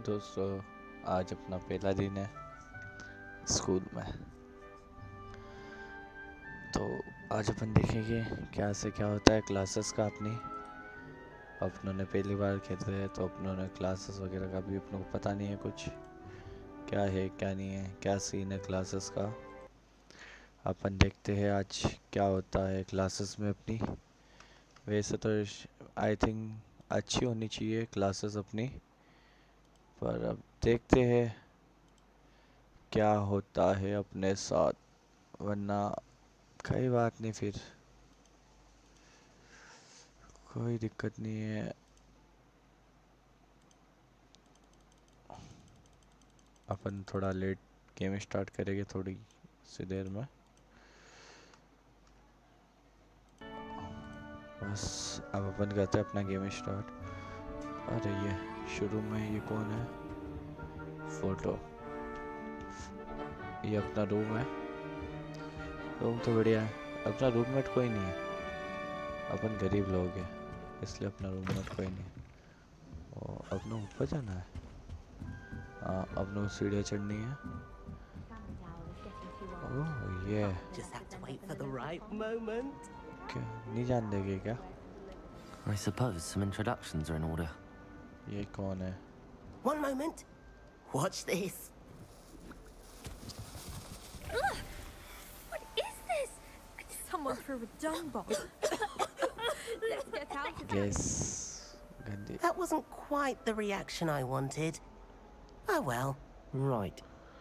दोस्तों, आज अपना पहला दिन है स्कूल में। तो आज अपन देखेंगे क्या से क्या होता है क्लासेस का अपनों ने पहली बार खेल रहे हैं, तो अपनों ने क्लासेस वगैरह का भी अपनों को पता नहीं है कुछ, क्या है क्या नहीं है, क्या सीन है क्लासेस का। अपन देखते हैं आज क्या होता है क्लासेस में अपनी। वैसे तो आई थिंक अच्छी होनी चाहिए क्लासेस अपनी, पर अब देखते हैं क्या होता है अपने साथ, वरना कोई बात नहीं, फिर कोई दिक्कत नहीं है। अपन थोड़ा लेट गेम स्टार्ट करेंगे थोड़ी सी देर में, बस अब अपन करते हैं अपना गेम स्टार्ट। अरे ये शुरू में ये कौन है? फोटो, ये अपना रूम है। रूम तो बढ़िया है, अपना रूममेट कोई नहीं है, अपन गरीब लोग हैं इसलिए अपना रूममेट कोई नहीं है। और अपना ऊपर जाना है, हाँ अपनों सीढ़ियाँ चढ़नी है। ओह ये क्या नहीं जान देंगे क्या? I suppose some introductions are in order. ये कौन है? One moment. Watch this. What is this? Someone threw a dung bomb. Let's get out of here. Yes. गंदी। That wasn't quite the reaction I wanted. Oh well. Right.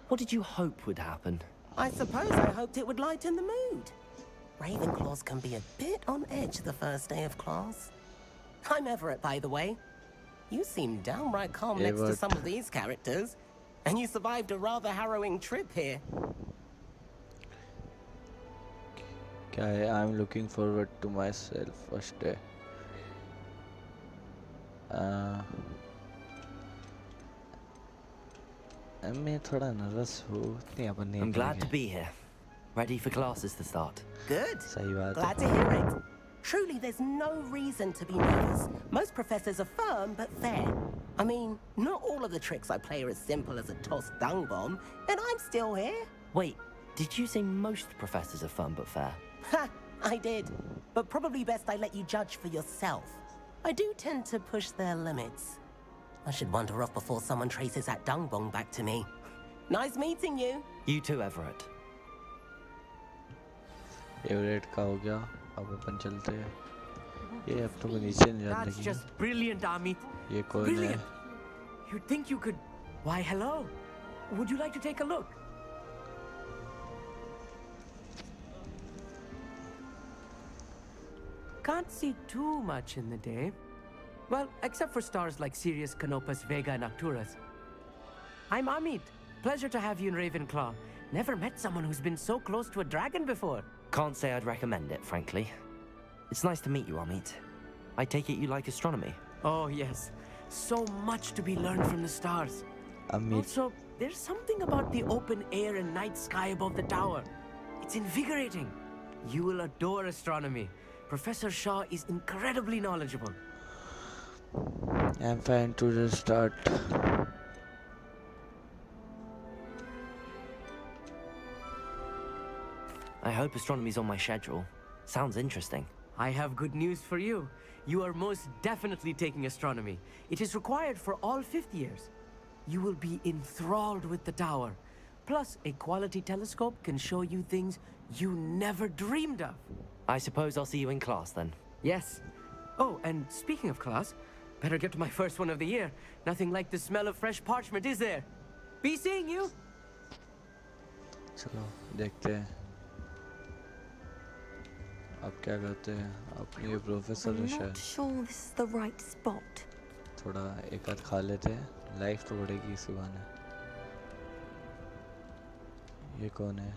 What did you hope would happen? I suppose I hoped it would lighten the mood. Ravenclaws can be a bit on edge the first day of class. I'm Everett, by the way. You seem downright calm next to Everett. some of these characters. And you survived a rather harrowing trip here. क्या है? I'm looking forward to myself first day. मैं थोड़ा nervous हूँ, नहीं अपन नहीं। I'm glad to be here. Ready for classes to start. Good. सही बात है। Glad to hear it. Truly, there's no reason to be nervous. Most professors are firm but fair. I mean, not all of the tricks I play are as simple as a tossed dung bomb, and I'm still here. Wait, did you say most professors are fun but fair? Ha! I did. But probably best I let you judge for yourself. I do tend to push their limits. I should wander off before someone traces that dung bomb back to me. Nice meeting you. You too, Everett. Everett का हो गया, अब अपन चलते हैं। ये अब तो नीचे नहीं जाने That's लगी। just brilliant, Amit. ये कौन है? Brilliant. You'd think you could. Why, hello. Would you like to take a look? Can't see too much in the day. Well, except for stars like Sirius, Canopus, Vega, and Arcturus. I'm Amit. Pleasure to have you in Ravenclaw. Never met someone who's been so close to a dragon before. Can't say I'd recommend it, frankly. It's nice to meet you, Amit. I take it you like astronomy? Oh, yes. So much to be learned from the stars. Amit, Also, there's something about the open air and night sky above the tower. It's invigorating. You will adore astronomy. Professor Shaw is incredibly knowledgeable. I'm fine to just start. I hope astronomy's on my schedule. Sounds interesting. I have good news for you. You are most definitely taking astronomy. It is required for all fifth years. You will be enthralled with the tower. Plus, a quality telescope can show you things you never dreamed of. I suppose I'll see you in class then. Yes. Oh, and speaking of class, better get to my first one of the year. Nothing like the smell of fresh parchment, is there? Be seeing you. चलो देखते हैं अब क्या करते हैं। अपनी ये professor I'm है not sure this is the right spot. थोड़ा एक आध खा लेते हैं, लाइफ तो बढ़ेगी इसी बहाने। ये कौन है?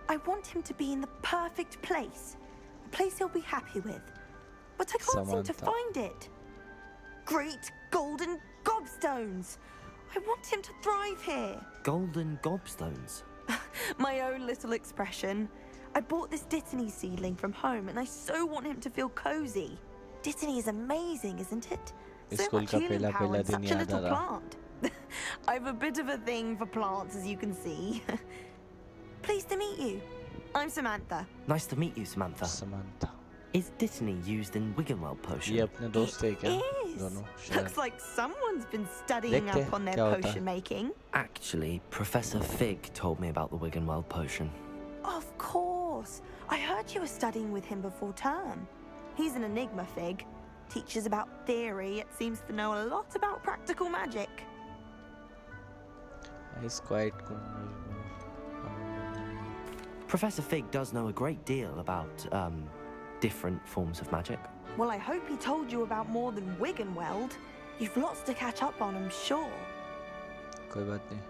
I want him to be in the perfect place. A place he'll be happy with. But I can't seem to Samantha. find it. Great golden gobstones! I want him to thrive here. Golden gobstones. My own little expression. I bought this Dittany seedling from home and I so want him to feel cozy. Dittany is amazing, isn't it? So school much का healing पहला power in दिन such a याद आ little रहा। plant. I've a bit of a thing for plants, as you can see. Pleased to meet you. I'm Samantha. Nice to meet you, Samantha. Samantha. Is Dittany used in Wiggenweld potion? ये अपने दोस्त थे क्या It is. दोनों Looks like someone's been studying देखते हैं up on their क्या होता potion है। making. Actually, Professor Fig told me about the Wiggenweld potion. Of course. I heard you were studying with him before term. He's an enigma, Fig. Teaches about theory, it seems to know a lot about practical magic. He's quite good. Professor Fig does know a great deal about, different forms of magic. Well, I hope he told you about more than Wiggenweld. You've lots to catch up on, I'm sure. कोई बात नहीं।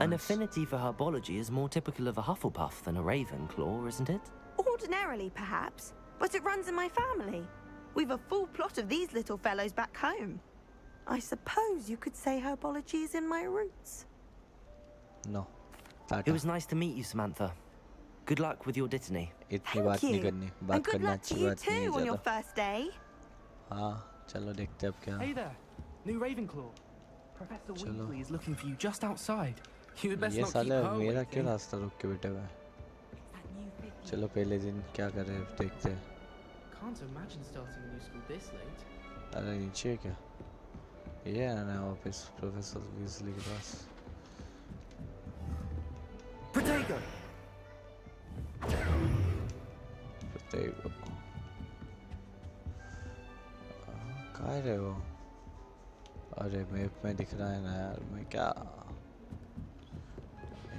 An affinity for herbology is more typical of a Hufflepuff than a Ravenclaw, isn't it? Ordinarily, perhaps, but it runs in my family. We've a full plot of these little fellows back home. I suppose you could say herbology is in my roots. No. It was nice to meet you, Samantha. Good luck with your Dittany. इतनी बात नहीं करनी, And बात good करना luck to अच्छी you बात नहीं है too on your ज़्यादा। first day. हाँ, चलो देखते हैं अब क्या। Hey there, new Ravenclaw. Professor Chalo. Weasley is looking for you just outside. You had best ये not keep साले her मेरा क्यों waiting. रास्ता रोक के बैठे हुए हैं? चलो पहले दिन क्या कर रहे हैं देखते हैं। Can't imagine starting a new school this late. अरे नीचे है क्या? ये है ना ऑफिस प्रोफेसर वीजली के पास। Protego! Protego। कहाँ है वो? अरे मैप में दिख रहा है ना यार, मैं क्या?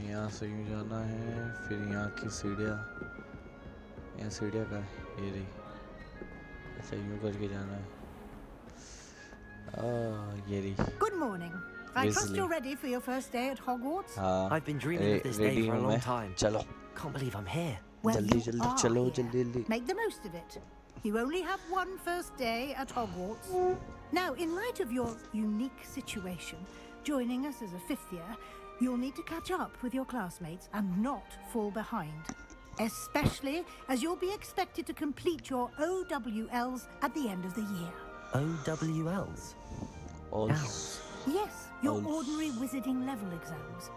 यहाँ से यूँ जाना है, फिर यहाँ की सीढ़ियाँ, यहाँ सीढ़ियाँ का ये रही। अच्छा यूँ करके जाना है। ये रही। Good morning. I trust Weasley। you're ready for your first day at Hogwarts. हाँ। I've been dreaming of this day ready for a हूँ long मैं। time. चलो। Can't believe I'm here. Well, जल्दी you जल्दी are चलो here. जल्दी जल्दी। Make the most of it. You only have one first day at Hogwarts. Now, in light of your unique situation, joining us as a fifth year, you'll need to catch up with your classmates and not fall behind. Especially as you'll be expected to complete your OWLs at the end of the year. OWLs? Owls। Yes, your Owls. ordinary wizarding level exams.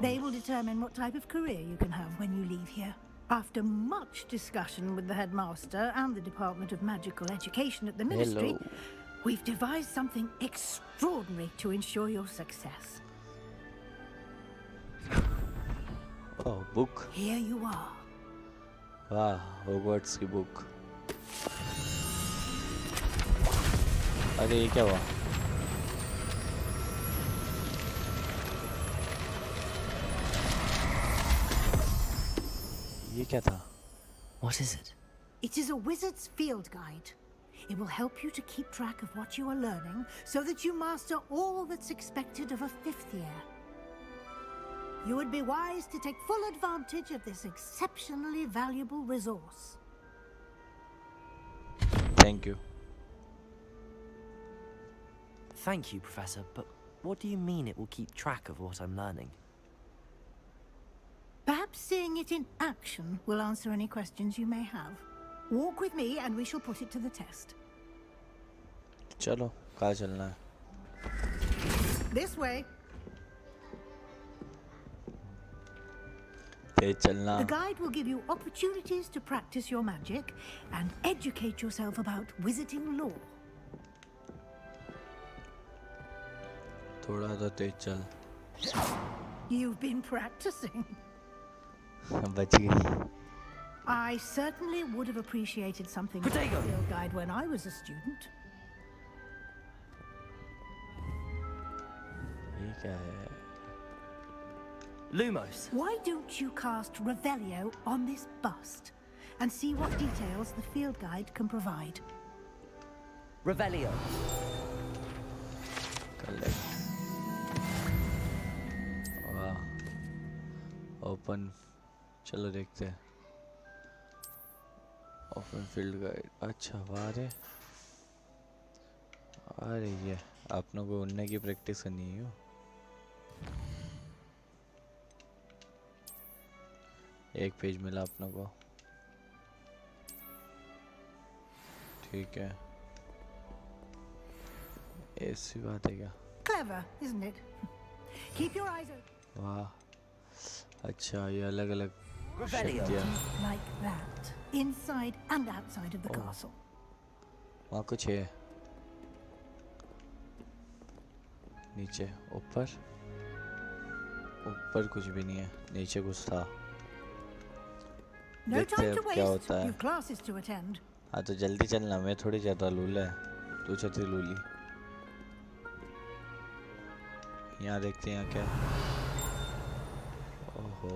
They will determine what type of career you can have when you leave here. After much discussion with the headmaster and the Department of Magical Education at the Ministry, Hello। we've devised something extraordinary to ensure your success. Oh, book। Here you are. वाह, Hogwarts की book. अरे ये क्या हुआ? ये क्या था? What is it? It is a wizard's field guide. It will help you to keep track of what you are learning so that you master all that's expected of a fifth year. You would be wise to take full advantage of this exceptionally valuable resource. Thank you। Thank you, Professor, but what do you mean it will keep track of what I'm learning? Perhaps seeing it in action will answer any questions you may have. Walk with me and we shall put it to the test. चलो, कहाँ चलना है? This way. तेज चलना। The guide will give you opportunities to practice your magic and educate yourself about wizarding lore. थोड़ा तो तेज चल। You've been practicing. बच गई। I certainly would have appreciated something like a Protego! field guide when I was a student. ये क्या है? Lumos! Why don't you cast Revelio on this bust and see what details the field guide can provide? Revelio! Collect। वाह। Open। चलो देखते हैं। Open field guide। अच्छा वाह रे। अरे ये आपनों को उड़ने की प्रैक्टिस करनी है। एक पेज मिला अपनों को। ठीक है, ऐसी बात है क्या? Clever, isn't it? Keep your eyes open. वाह, अच्छा ये अलग अलग Revelio. शक्तियाँ। Like that. Inside and outside of the Oh. castle. वहाँ कुछ है, नीचे ऊपर ऊपर कुछ भी नहीं है, नीचे कुछ था। No देखते time हैं to अब क्या waste. होता है। You've classes to attend. हाँ तो जल्दी चलना, मैं थोड़ी ज़्यादा लूला है, तू छतरी लूली। यहाँ देखते हैं यहाँ क्या है। ओहो,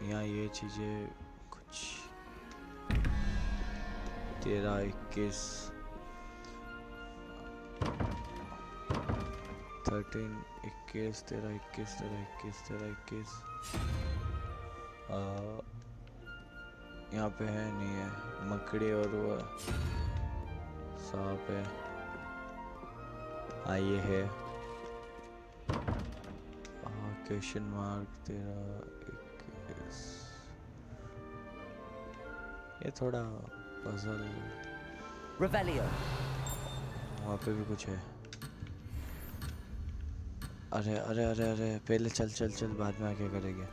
यहाँ ये चीज़ें कुछ 13, 21, 13, 21, 13, 21, 13, 21, 13, 21। यहाँ पे है नहीं है, मकड़ी और वो सांप है। हाँ ये है, क्वेश्चन मार्क 13, 21। ये थोड़ा पजल। Revelio. वहाँ पे भी कुछ है। अरे अरे अरे अरे, पहले चल चल चल, बाद में आके करेंगे।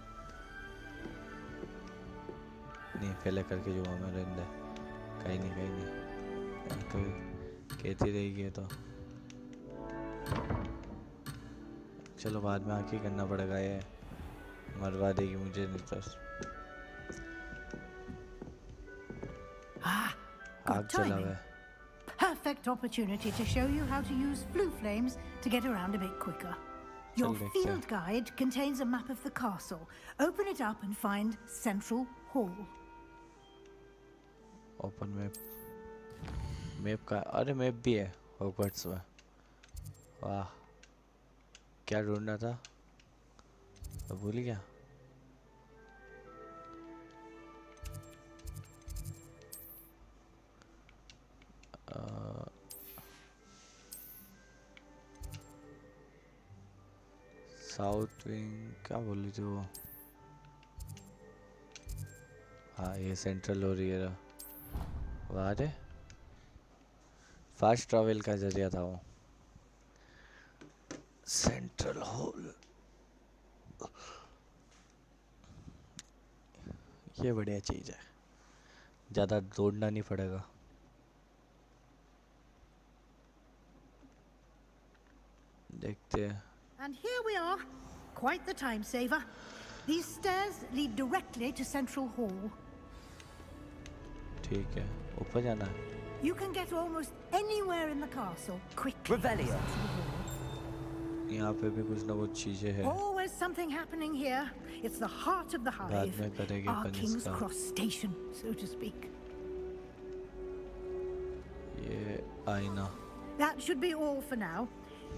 नहीं पहले करके जो हमें रहने, कहीं नहीं कहती रहेगी तो चलो बाद में आके करना पड़ेगा, ये मरवा देगी मुझे नहीं तो। Good आग चला timing. हुआ है। Perfect opportunity to show you how to use flue flames to get around a bit quicker. Your चल देखते हैं। field guide contains a map of the castle. Open it up and find Central Hall. Open map, map का, अरे map भी है Hogwarts में। वाह, क्या ढूंढना था तो भूल ही गया। साउथ विंग क्या बोल रही थी वो? हाँ ये सेंट्रल हो रही है। वाह रे, फास्ट ट्रैवल का जरिया था वो। सेंट्रल हॉल, ये बढ़िया चीज है, ज़्यादा दौड़ना नहीं पड़ेगा। देखते हैं। And here we are. Quite the time saver. These stairs lead directly to Central Hall. ठीक है, ऊपर जाना है। You can get almost anywhere in the castle quickly. Revelio. यहाँ पे भी कुछ ना कुछ चीजें हैं। Always something happening here. It's the heart of the बाद hive. में करेंगे Our अपन King's इसका। Cross station, so to speak. ये आईना। That should be all for now.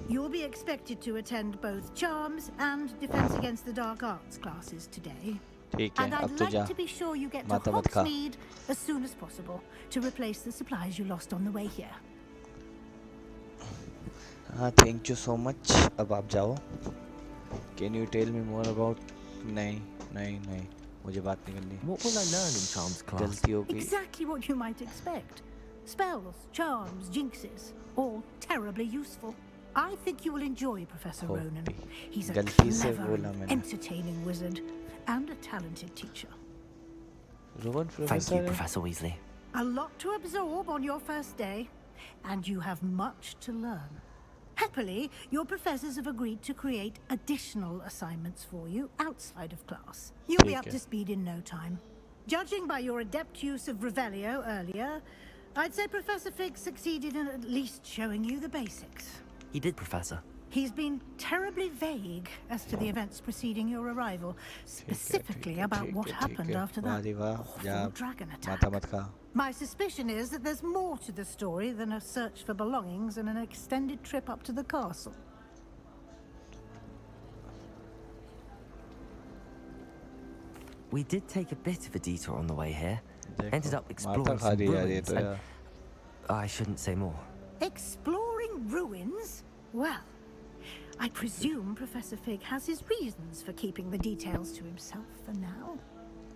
You'll be expected to attend both Charms and Defense Against the Dark Arts classes today. ठीक है, And अब I'd तो like जा। to be sure you get to माता मत खा। Hogsmeade as soon as possible to replace the supplies you lost on the way here. हाँ, thank you so much. अब आप जाओ। Can you tell me more about? नहीं नहीं नहीं, मुझे बात नहीं करनी। What will I learn in Charms class? गलती हो गई। Exactly what you might expect. Spells, charms, jinxes, all terribly useful. I think you will enjoy Professor Ronan. He's a गलती से clever बोला and मैंने। entertaining wizard and a talented teacher. Rohan Thank you, professor है? Professor Weasley. A lot to absorb on your first day, and you have much to learn. Happily, your professors have agreed to create additional assignments for you outside of class. You'll be ठीक up है। to speed in no time. Judging by your adept use of Revelio earlier, I'd say Professor Fig succeeded in at least showing you the basics. He did, Professor. He's been terribly vague as to the events preceding your arrival, specifically about what happened after that awful dragon माता attack. मत खा। My suspicion is that there's more to the story than a search for belongings and an extended trip up to the castle. We did take a bit of a detour on the way here. देखो, Ended up माता exploring खा some रही है यार ये ruins तो and... यार। I shouldn't say more. Exploring ruins? Well, I presume Professor Fig has his reasons for keeping the details to himself for now.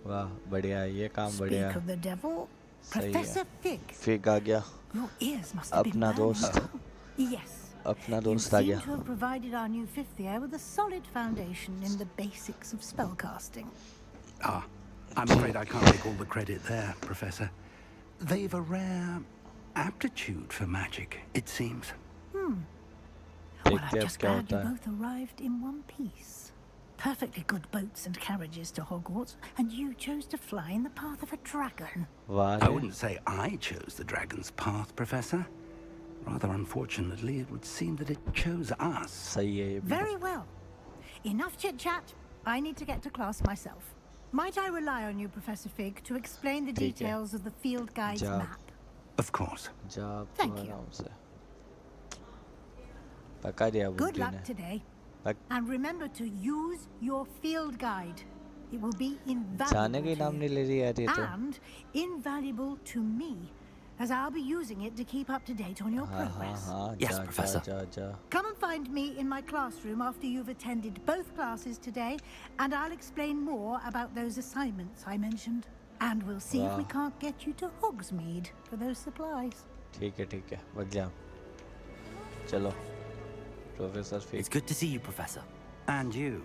वाह बढ़िया, ये काम Speak बढ़िया। of the devil, सही है। Professor Fig, फिग आ गया, your ears must have been अपना burning. दोस्त, Yes. अपना You दोस्त आ seem गया। to have provided our new fifth year with a solid foundation in the basics of spellcasting. Ah, I'm afraid I can't take all the credit there, Professor. They've a rare aptitude for magic, it seems. Well, देखते I'm हैं अब just क्या glad you होता है। both arrived in one piece. Perfectly good boats and carriages to Hogwarts, and you chose to fly in the path of a dragon. वाह I रे, wouldn't say I chose the dragon's path, Professor. Rather unfortunately, it would seem that it chose us. सही है ये भी। Very well. Enough chit-chat. I need to get to class myself. Might I rely on you, Professor Fig, to explain the ठीक है। details of the field guide's जा। map? Of course. जा Thank you. आराम से। पका दिया Good बुड्ढी luck ने। today. पक- And remember to use your field guide. It will be जाने invaluable का ही नाम to नहीं you. ले रही यार ये तो। And invaluable to me, as I'll be using it to keep up to date on your हाँ हाँ progress. हाँ, Yes, जा जा Professor. जा जा। Come and find me in my classroom after you've attended both classes today, and I'll explain more about those assignments I mentioned. And we'll see if we Wow. can't get you to Hogsmeade for those supplies. ठीक है, bug जा। चलो, professor It's fig. good to see you, Professor. And you.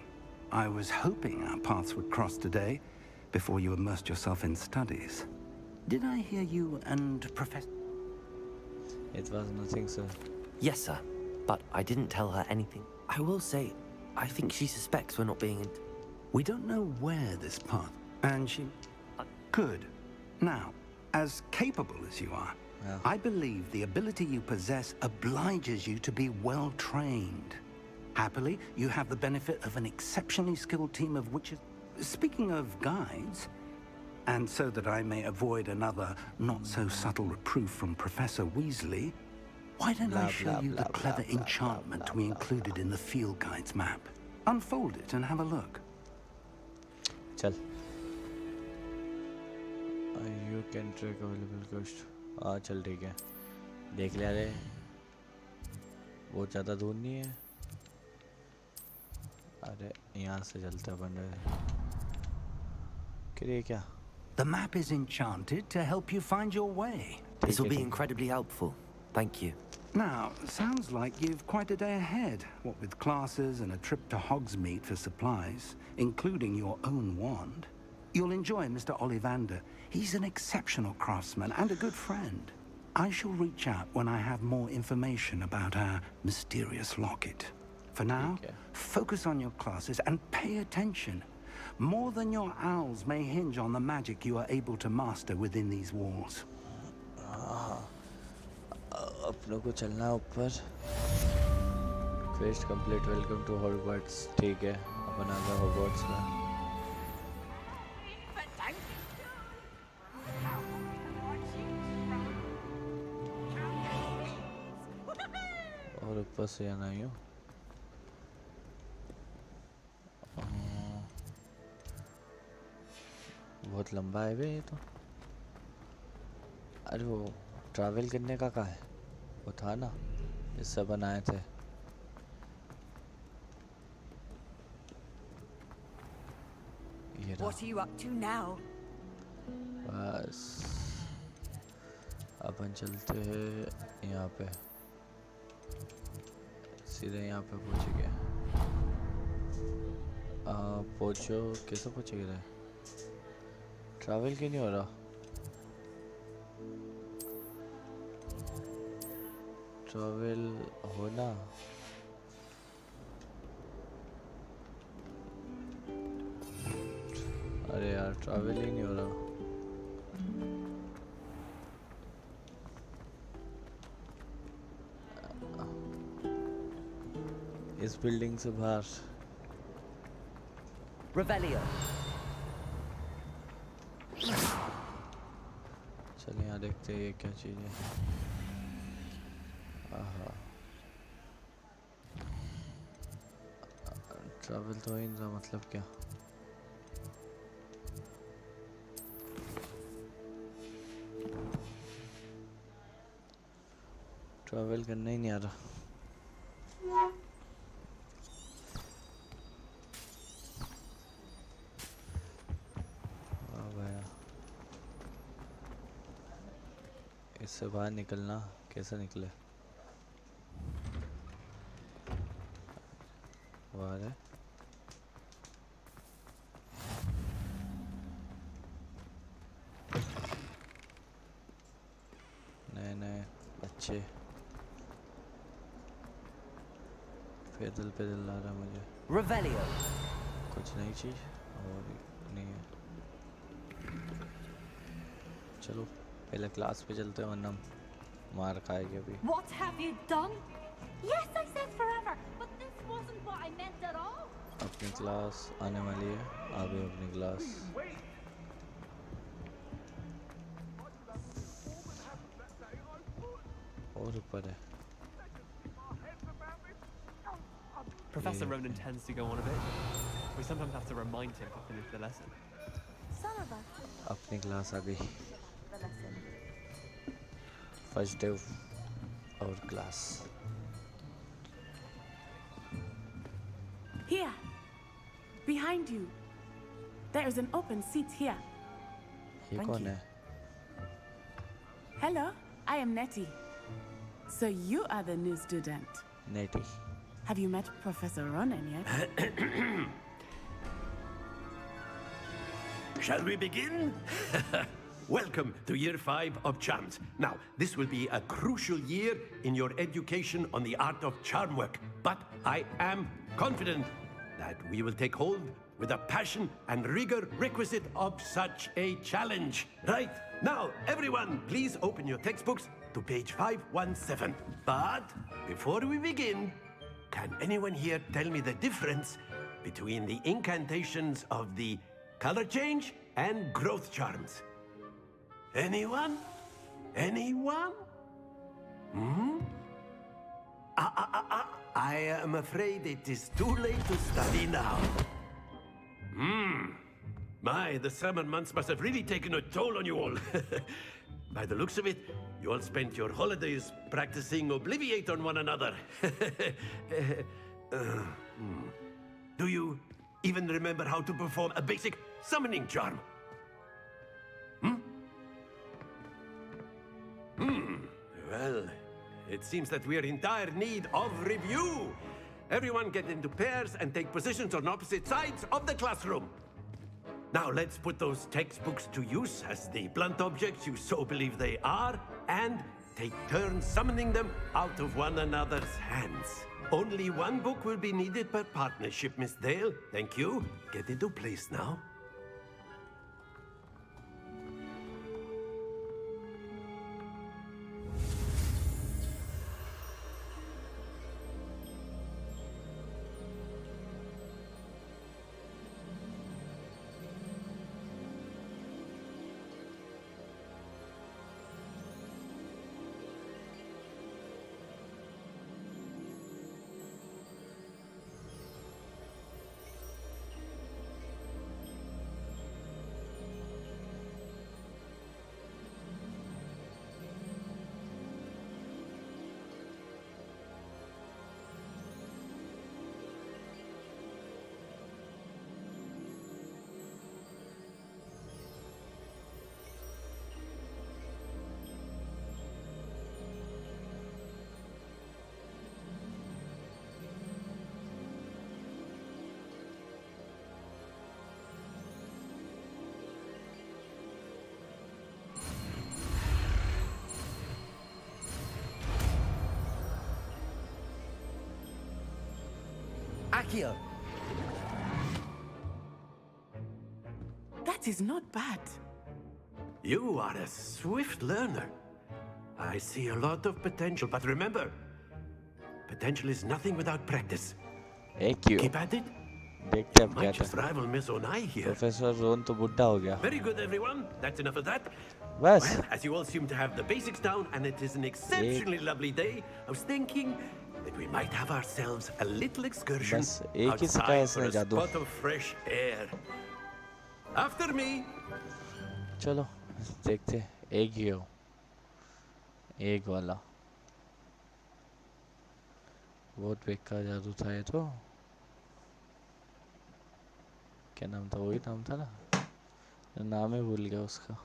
I was hoping our paths would cross today before you immersed yourself in studies. Did I hear you and Professor... It was nothing, sir. Yes, sir. But I didn't tell her anything. I will say, I think she suspects we're not being in... We don't know where this path... And she... Good. Now, as capable as you are, Yeah. I believe the ability you possess obliges you to be well trained. Happily, you have the benefit of an exceptionally skilled team of witches. Speaking of guides, and so that I may avoid another not-so-subtle reproof from Professor Weasley, why don't I Blah, show blah, you the blah, clever blah, blah, enchantment blah, we blah, included in the field guide's map? Unfold it and have a look. चल। You can track available cost. हाँ चल ठीक है। देख लिया रे। बहुत ज़्यादा दूर नहीं है। अरे यहाँ से चलते बन रहे। क्या? The map is enchanted to help you find your way. This will be ठीक है। incredibly helpful. Thank you. Now, sounds like you've quite a day ahead, what with classes and a trip to Hogsmeade for supplies, including your own wand. You'll enjoy Mr. Ollivander. He's an exceptional craftsman and a good friend. I shall reach out when I have more information about our mysterious locket. For now, Okay. focus on your classes and pay attention. More than your owls may hinge on the magic you are able to master within these walls. अपनों को चलना है ऊपर। Quest complete, welcome to Hogwarts. ठीक है, अपन आ गए Hogwarts में। और ऊपर से आना ही हूँ। बहुत लंबा है बे ये तो। अरे वो ट्रैवल करने का कहाँ है? वो था ना, इससे बनाए थे। ये रहा। What are you up to now? बस अपन चलते हैं यहाँ पे, सीधे यहाँ पे पहुँचेंगे। पहुँचो, कैसे पहुँचेंगे? ट्रैवल क्यों नहीं हो रहा? ट्रैवल होना। अरे यार ट्रैवल ही नहीं हो रहा। इस बिल्डिंग से बाहर। Revelio. चलिए यहाँ देखते हैं ये क्या चीज़ है। आहा, ट्रैवल तो ही इनका मतलब क्या? ट्रैवल करना ही नहीं आ रहा। वाह भैया। से बाहर निकलना कैसे निकले? बाहर है। नए नए अच्छे पैदल पैदल ला रहा मुझे। Revelio. कुछ नई चीज और नहीं है। चलो पहले क्लास पे चलते हैं वरना मार खाएगी अभी। What have you done? Yes, I said forever, but this wasn't what I meant at all. अपनी क्लास आने वाली है, आ गई अपनी क्लास। और ऊपर है। Professor Ronan tends to go on a bit. We sometimes have to remind him to finish the lesson. Some of us अपनी क्लास आ गई। the lesson. First day of our class. Here, behind you. There is an open seat here. ये Thank कौन you. है? Hello, I am Nettie. So you are the new student. Neti. Have you met Professor Ronan yet? Shall we begin? Welcome to Year 5 of Charms. Now, this will be a crucial year in your education on the art of charm work. But I am confident that we will take hold with the passion and rigor requisite of such a challenge. Right, now, everyone, please open your textbooks to page 517. But before we begin, can anyone here tell me the difference between the incantations of the color change and growth charms? Anyone? Anyone? I am afraid it is too late to study now. My, the summer months must have really taken a toll on you all. By the looks of it, you all spent your holidays practicing Obliviate on one another. Do you even remember how to perform a basic summoning charm? Well, it seems that we are in dire need of review. Everyone get into pairs and take positions on opposite sides of the classroom. Now let's put those textbooks to use as the blunt objects you so believe they are, and take turns summoning them out of one another's hands. Only one book will be needed per partnership, Miss Dale. Thank you. Get into place now. Accio. That is not bad. You are a swift learner. I see a lot of potential, but remember, potential is nothing without practice. एक क्यों? Keep at it. देखते अब क्या Might just rival Miss Onai here. Professor Ron तो बुढ़ा हो गया। Very good, everyone. That's enough of that. बस। Well, as you all seem to have the basics down, and it is an exceptionally lovely day, I was thinking that we might have ourselves a little excursion बस एक ही सिखाया outside for इसने a जादू। spot of fresh air. After me. चलो देखते एक ही हो, एक वाला बहुत बेकार जादू था ये तो। क्या नाम था? वही नाम था ना, नाम ही भूल गया उसका।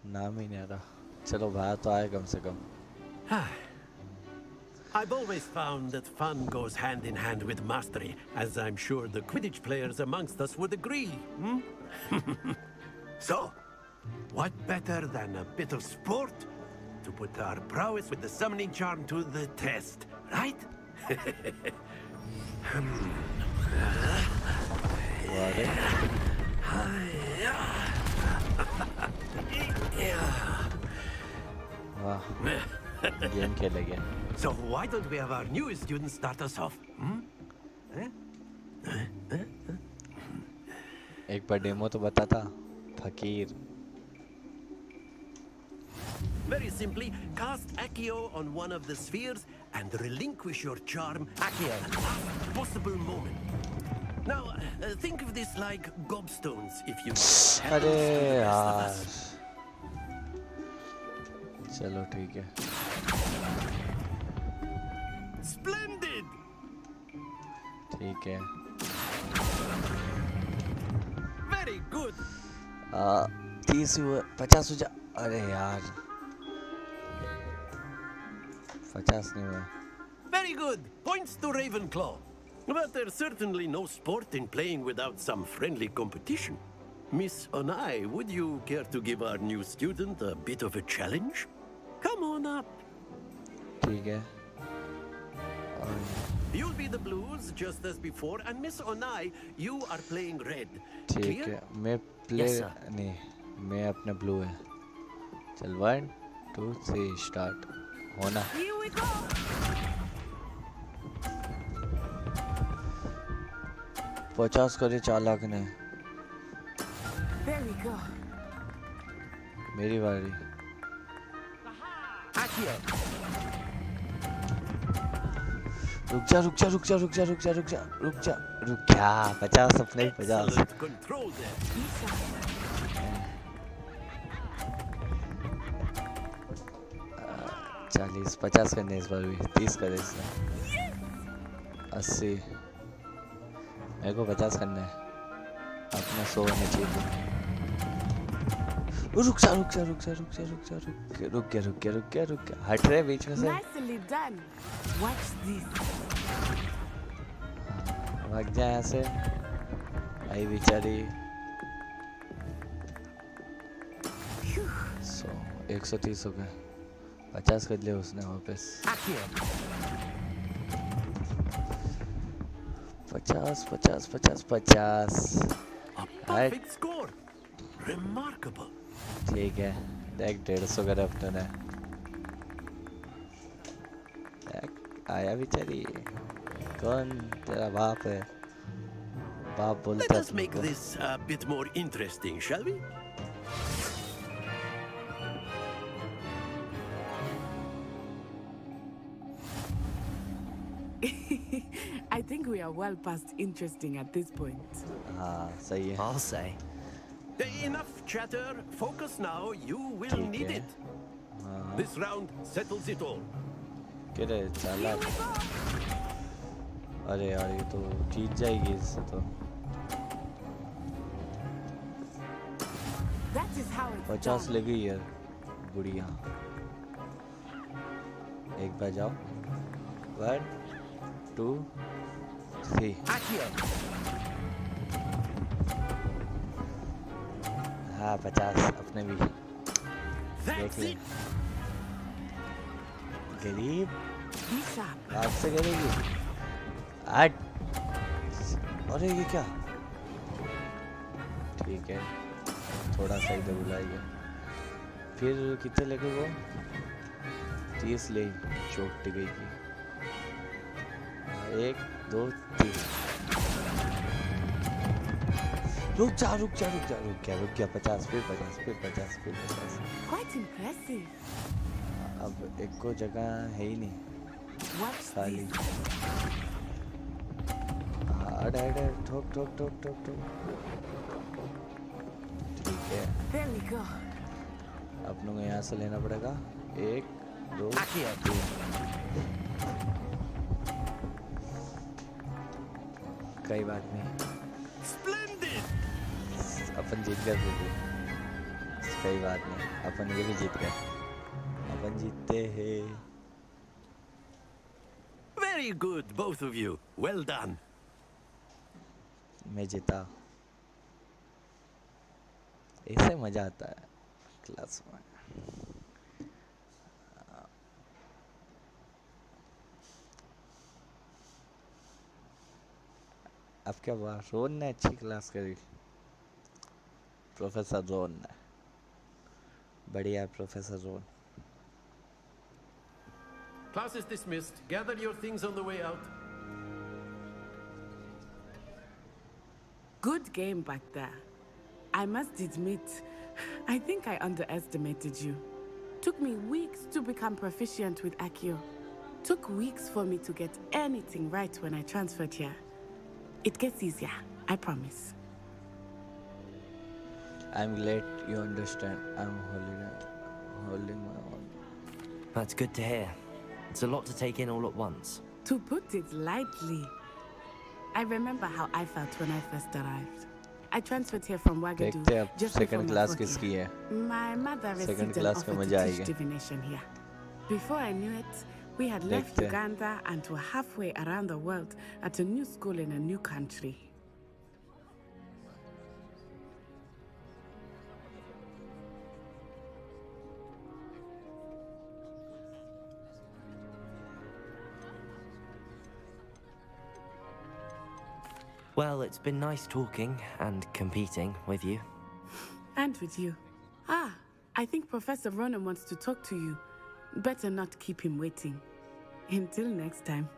नाम ही नहीं आ रहा। चलो बाहर तो आए कम से कम। I've always found that fun goes hand in hand with mastery, as I'm sure the Quidditch players amongst us would agree. So, what better than a bit of sport to put our prowess with the summoning charm to the test, right? Game खेलेंगे। So why don't we have our newest student start us off? एक बार demo तो बताता फकीर। Very simply, cast Accio on one of the spheres and relinquish your charm Accio at the last possible moment. Now, think of this like gobstones, if you will. अरे यार, चलो ठीक है। Splendid. ठीक है। Very good. 30 हुआ, 50 हो जा। अरे यार, 50 नहीं हुआ। Very good. Points to Ravenclaw. But there's certainly no sport in playing without some friendly competition. Miss Onai, would you care to give our new student a bit of a challenge? Come on up. ठीक है। You'll be the blues just as before, and Miss Onai, you are playing red. ठीक है, मैं play नहीं, मैं अपना blue है। चल 1 2 3 स्टार्ट होना। Here we go. पचास करे चालाक ने। There we go. मेरी बारी। रुक जा रुक जा रुक जा रुक जा रुक जा रुक जा रुक जा रुक जा। 50 अपने 50। 40 50 करने इस बार भी 30 करे इसने। 80 मेरे को 50 करना है। अपना 100 होने चाहिए। रुक जा रुक जा रुक जा रुक जा रुक जा रुक गया रुक गया रुक गया रुक गया। हट रहे बीच में से। Nicely done. Watch this. भाग जा यहाँ से। आई बेचारी। 130 हो गए। 50 कर लिया उसने वापस। 50 50 50 50। Perfect score. Remarkable. ठीक है, देख 150 करे अपने ने। आया बेचारी। कौन तेरा बाप है? बाप बोलता है। Let us make this a bit more interesting, shall we? I think we are well past interesting at this point. हाँ सही है। I'll say. Enough chatter. Focus now. You will need it. This round settles it all. क्या चाला? अरे यार ये तो जीत जाएगी इससे तो। That is how it's 50 done. ले गई यार बुढ़िया। एक बार जाओ। 1 2 3। हाँ 50 अपने भी। देख ले। गरीब Be sharp. आपसे करेगी। आठ। अरे ये क्या? ठीक है, थोड़ा सा इधर बुलाइए। फिर कितने लेके वो? 30 ले चोट गई की। 1 2 3। रुक जा रुक जा रुक जा रुक गया 50 फिर 50 फिर 50 फिर 50। Quite impressive. अब एक को जगह है ही नहीं। Watch खाली। this. अरे ठोक ठोक ठोक ठोक ठोक। ठीक है। There we go. अपनों को यहाँ से लेना पड़ेगा। 1 2 3। कई बात नहीं। अपन जीत गए फिर भी, कोई बात नहीं, अपन ये भी जीत गए, अपन जीतते हैं। Very good, both of you. Well done. मैं जीता, ऐसे मजा आता है क्लास में। अब क्या हुआ, रोन ने अच्छी क्लास करी, प्रोफेसर रोन ने, बढ़िया professor Ron. Class is dismissed. Gather your things on the way out. Good game back there. I must admit, I think I underestimated you. Took me weeks to become proficient with Accio. Took weeks for me to get anything right when I transferred here. It gets easier, I promise. I'm glad you understand. I'm holding my own. That's good to hear. It's a lot to take in all at once. To put it lightly, I remember how I felt when I first arrived. I transferred here from Wagadu देखते अब just second before class my किसकी है? My mother Second received an class offer में to मजा teach आएगी। divination here. Before I knew it, we had left देखते हैं। Uganda and were halfway around the world at a new school in a new country. Well, it's been nice talking and competing with you. And with you. Ah, I think Professor Ronan wants to talk to you. Better not keep him waiting. Until next time.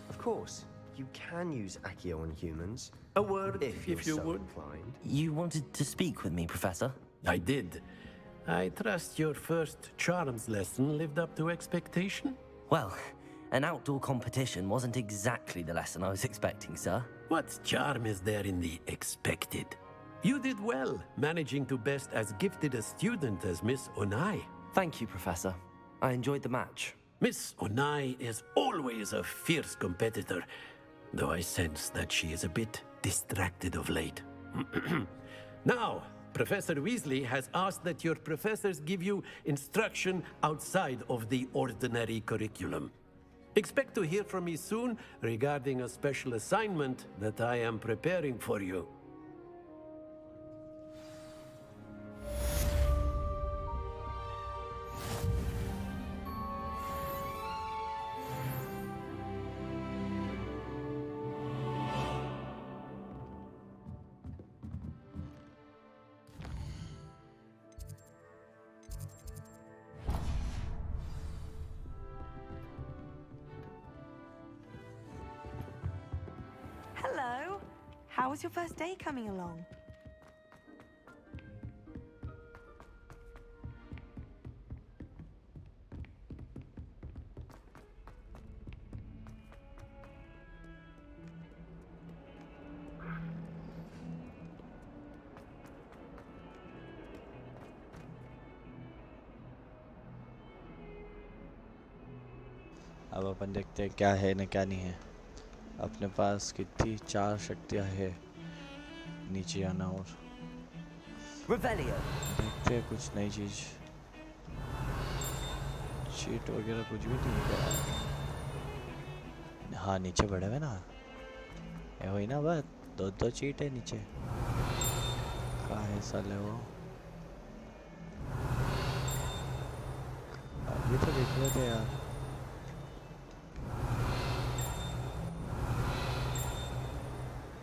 Of course, you can use Accio on humans. A word, if you so would. inclined. You wanted to speak with me, Professor? I did. I trust your first charms lesson lived up to expectation? Well, an outdoor competition wasn't exactly the lesson I was expecting, sir. What charm is there in the expected? You did well, managing to best as gifted a student as Miss Onai. Thank you, Professor. I enjoyed the match. Miss Onai is always a fierce competitor, though I sense that she is a bit distracted of late. Now, Professor Weasley has asked that your professors give you instruction outside of the ordinary curriculum. Expect to hear from me soon regarding a special assignment that I am preparing for you. Hello. How was your first day coming along? अब अपन देखते हैं क्या है ना क्या नहीं है। अपने पास कितनी 4 शक्तियाँ है नीचे आना, और देखते हैं कुछ नई चीज, चीट वगैरह कुछ भी नहीं है। हाँ नीचे बढ़े हुए ना, ये हुई ना बात, 2 चीट है नीचे। कहाँ है साले वो? अभी तो देख रहे थे यार।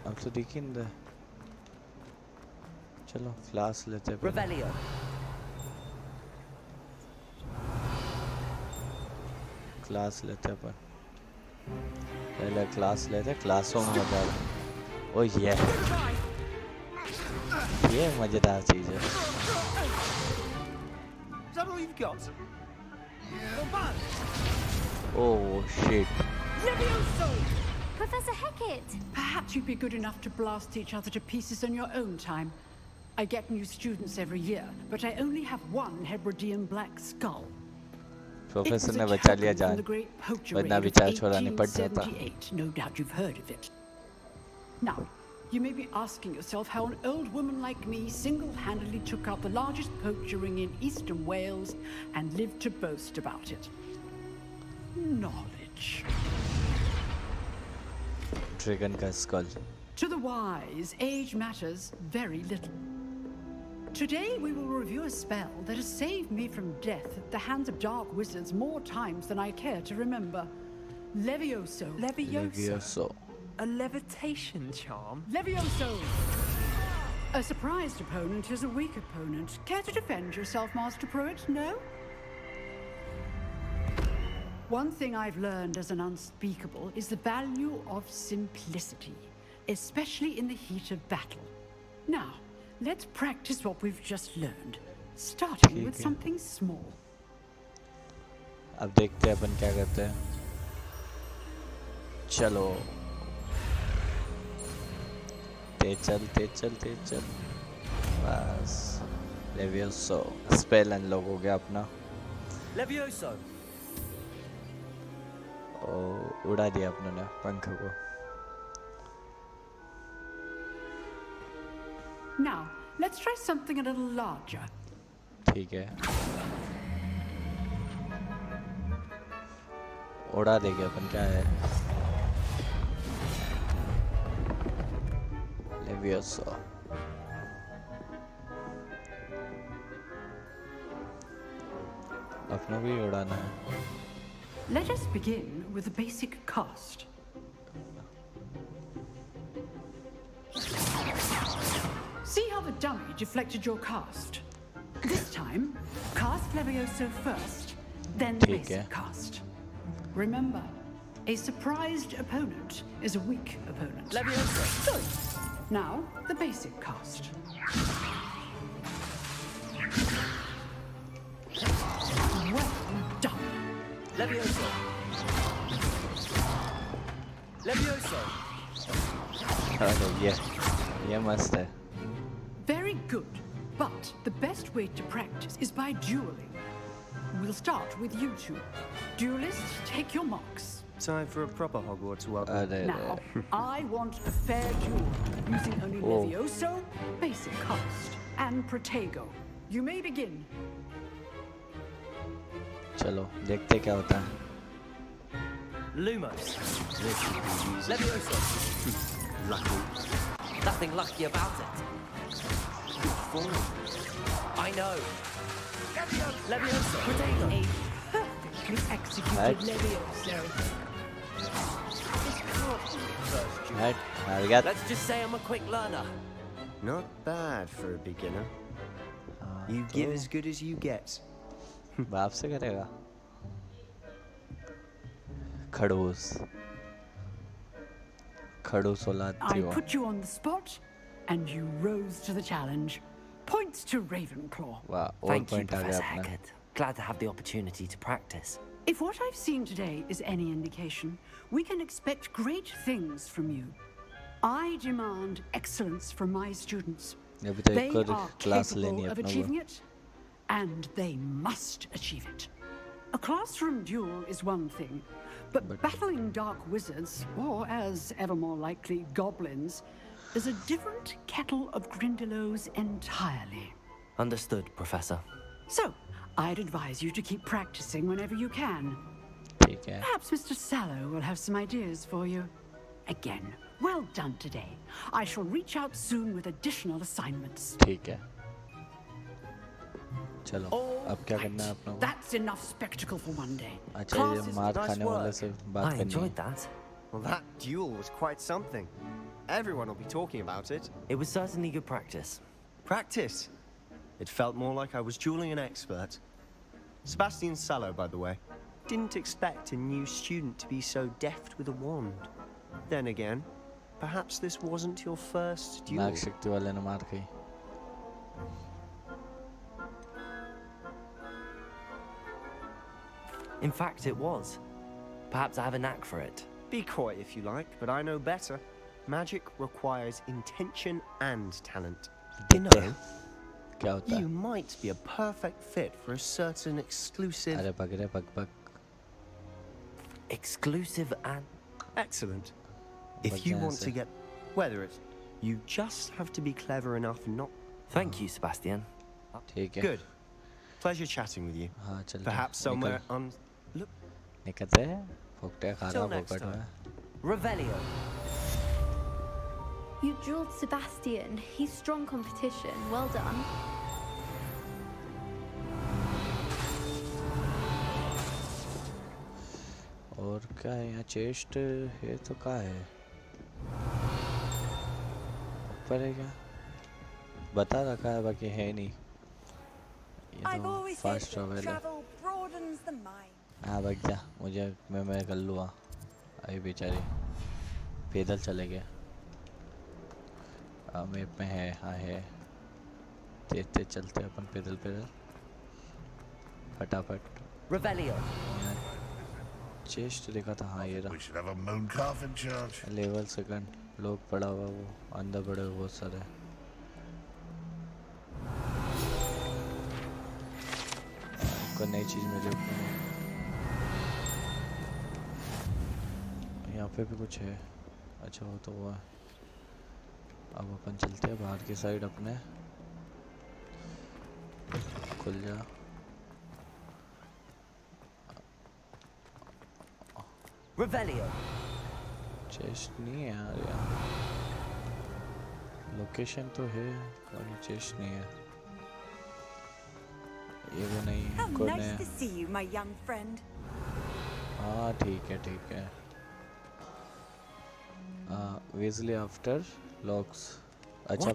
अब तो दिख ही नहीं रहा। चलो क्लास लेते हैं पहले। क्लास लेते हैं अपन, पहले क्लास लेते हैं, क्लासों में मजा आता है। ओ ये मजेदार चीज है। Oh shit. Professor Hecat! Perhaps you'd be good enough to blast each other to pieces on your own time. I get new students every year, but I only have one Hebridean black skull. Professor ने बचा लिया जान, वरना बेचारा छोड़ा निपट जाता। No doubt you've heard of it. Now, You may be asking yourself how an old woman like me single-handedly took out the largest poacher ring in eastern Wales and lived to boast about it. Knowledge. Dragon का skull. To the wise, age matters very little. Today we will review a spell that has saved me from death at the hands of dark wizards more times than I care to remember. Levioso. Levioso. A levitation charm? Levioso! A surprised opponent is a weak opponent. Care to defend yourself, Master Pruitt? No? One thing I've learned as an unspeakable is the value of simplicity, especially in the heat of battle. Now, let's practice what we've just learned, starting with something small. अब देखते हैं अपन क्या करते हैं. चलो. तेज चल. बस. Levioso. Spell unlock हो गया अपना. Levioso. उड़ा दिया अपनों ने पंख को. Now, let's try something a little larger. ठीक है. उड़ा देंगे अपन. क्या है? Levioso. अपनों भी उड़ाना है. Let us begin with the basic cast. See how the dummy deflected your cast? This time, cast Levioso first, then the basic cast. Remember, a surprised opponent is a weak opponent. Levioso. Good. Now, the basic cast. Well done. Levioso. Levioso. ये मस्त है. Very good. But the best way to practice is by dueling. We'll start with you two. Duelists, take your marks. Time for a proper Hogwarts welcome. Now, I want a fair duel, using only Levioso, basic cast, and Protego. You may begin. चलो देखते क्या होता है. Lumos. Levioso. Lucky. Nothing lucky about it. I know. Levioso. Protego. A perfectly executed Levioso. Let's just say I'm a quick learner. Not bad for a beginner. You give as good as you get. बाप से करेगा. खड़ूस I put you on the spot, and you rose to the challenge. Points to Ravenclaw. Wow, thank you, Professor Haggard. Glad to have the opportunity to practice. If what I've seen today is any indication, we can expect great things from you. I demand excellence from my students. They are capable of achieving it, and they must achieve it. A classroom duel is one thing, but battling dark wizards, or as ever more likely, goblins, is a different kettle of Grindylows entirely. Understood, Professor. So, I'd advise you to keep practicing whenever you can. Perhaps Mr. Sallow will have some ideas for you. Again, well done today. I shall reach out soon with additional assignments. ठीक है. चलो अब क्या करना है अपना. That's enough spectacle for one day. अच्छा ये मार खाने वाले से बात करनी है. I enjoyed that. Well, that duel was quite something. Everyone will be talking about it. It was certainly good practice. Practice? It felt more like I was dueling an expert. Sebastian Sallow, by the way. Didn't expect a new student to be so deft with a wand. Then again, perhaps this wasn't your first duel. नाग शक्ति वाले ने मार खाई. In fact, it was. Perhaps I have a knack for it. Be coy if you like, but I know better. Magic requires intention and talent. You know, you might be a perfect fit for a certain exclusive... Exclusive and... Excellent. If you want to get... Whether it's You just have to be clever enough not... Thank you, Sebastian. ठीक है. Good. Pleasure chatting with you. हाँ चल. Perhaps somewhere on... Look. निकलते हैं. फोकटे खा रहा फोकट में. Revelio. You drilled Sebastian. He's strong competition. Well done. और क्या है यहाँ चेस्ट है तो क्या है ऊपर है क्या बता रखा है बाकी है नहीं ये तो फास्ट ट्रैवल है हाँ भाग जा मुझे मैं कर लूँगा अभी बेचारे पैदल चले गए मैप में है हाँ है तेज तेज चलते अपन पैदल पैदल फटाफट Revelio. चेस्ट देखा था हाँ ये रहा लेवल सेकंड लोग पड़ा हुआ वो अंदर पड़े हुए बहुत सारे को नई चीज मिली यहाँ पे भी कुछ है अच्छा वो तो हुआ है अब अपन चलते हैं बाहर की साइड अपने खुल जा Revelio. चेस्ट नहीं है यार लोकेशन तो है पर चेस्ट नहीं है ये वो नहीं है कौन है Nice to see you, my young friend. हाँ ठीक है Weasley आफ्टर लॉक्स अच्छा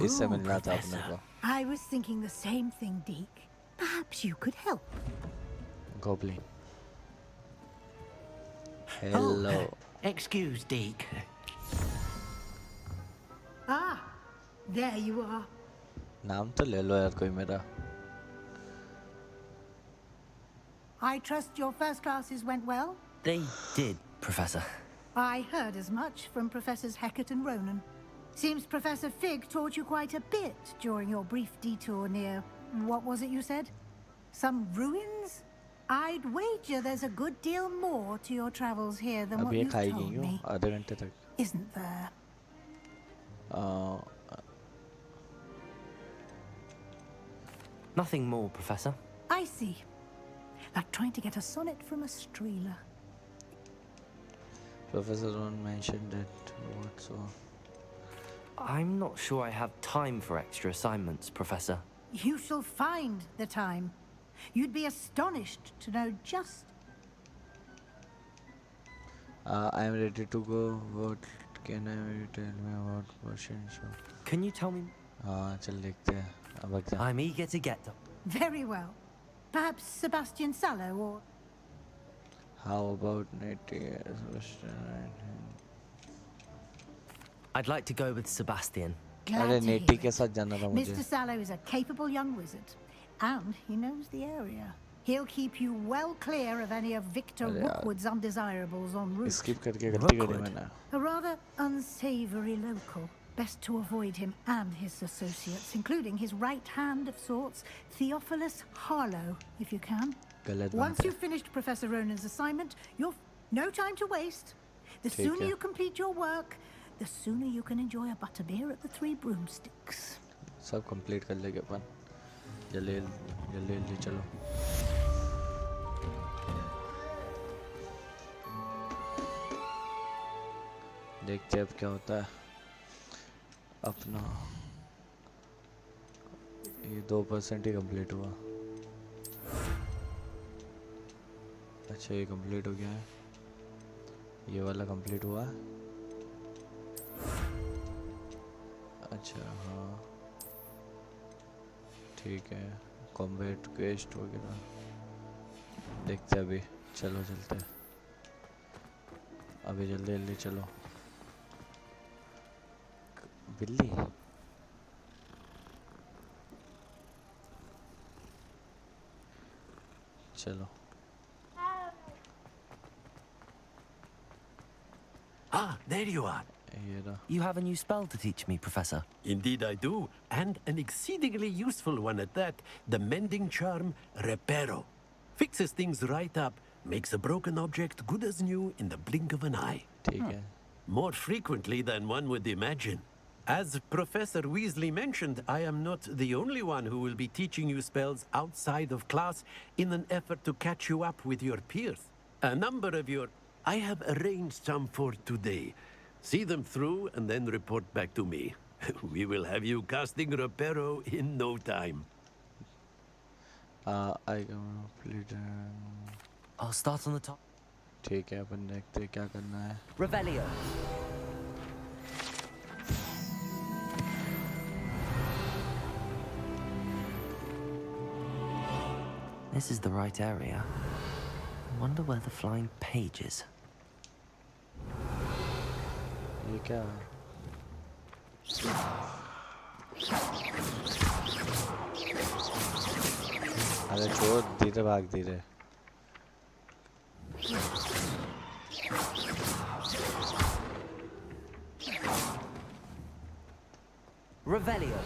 इससे मिलना था अपने को I was thinking the same thing, Deke. Perhaps you could help. Goblin. Hello. Excuse, Deke. Ah, there you are. नाम तो ले लो यार कोई मेरा I trust your first classes went well? They did, Professor. I heard as much from Professors Hecat and Ronan. Seems Professor Fig taught you quite a bit during your brief detour near... What was it you said? Some ruins? I'd wager there's a good deal more to your travels here than what you've told me. आधे घंटे तक. Isn't there? Nothing more, Professor. I see. Like trying to get a sonnet from a streeler. Professor Ron mentioned it. What so? I'm not sure I have time for extra assignments, Professor. You shall find the time. You'd be astonished to know just... I am ready to go. What can you tell me about Persian show? Can you tell me? चल देखते हैं. अब क्या? I'm eager to get them. Very well. Perhaps Sebastian Sallow or... How about native? I'd like to go with Sebastian. Glad to hear it. के साथ जाना था मुझे. Mr. Sallow is a capable young wizard. And he knows the area. He'll keep you well clear of any of Victor Rookwood's undesirables en route. Skip करके गलती करी मैंने. A rather unsavory local. Best to avoid him and his associates, including his right hand of sorts, Theophilus Harlow, if you can. Once you've finished Professor Ronan's assignment, you've no time to waste. The sooner you complete your work, the sooner you can enjoy a butterbeer at the Three Broomsticks. सब complete कर लेंगे अपन. जल्दी चलो. देखते हैं अब क्या होता है. अपना ये 2% ही कंप्लीट हुआ. अच्छा ये कंप्लीट हो गया है. ये वाला कंप्लीट हुआ. अच्छा हाँ ठीक है. कॉम्बैट क्वेस्ट वगैरह देखते हैं अभी. चलो चलते हैं अभी. जल्दी चलो. बिल्ली चलो. Ah, there you are. You have a new spell to teach me, Professor. Indeed I do, and an exceedingly useful one at that. The mending charm, Reparo. Fixes things right up, makes a broken object good as new in the blink of an eye. ठीक है. More frequently than one would imagine. As Professor Weasley mentioned, I am not the only one who will be teaching you spells outside of class in an effort to catch you up with your peers. A number of your... I have arranged some for today. See them through and then report back to me. We will have you casting Reparo in no time. I complete. I'll start on the top. ठीक है, अपन देखते हैं क्या करना है. Revelio. This is the right area. I wonder where the flying page is. ये क्या? अरे छोड़, धीरे भाग धीरे. Revelio.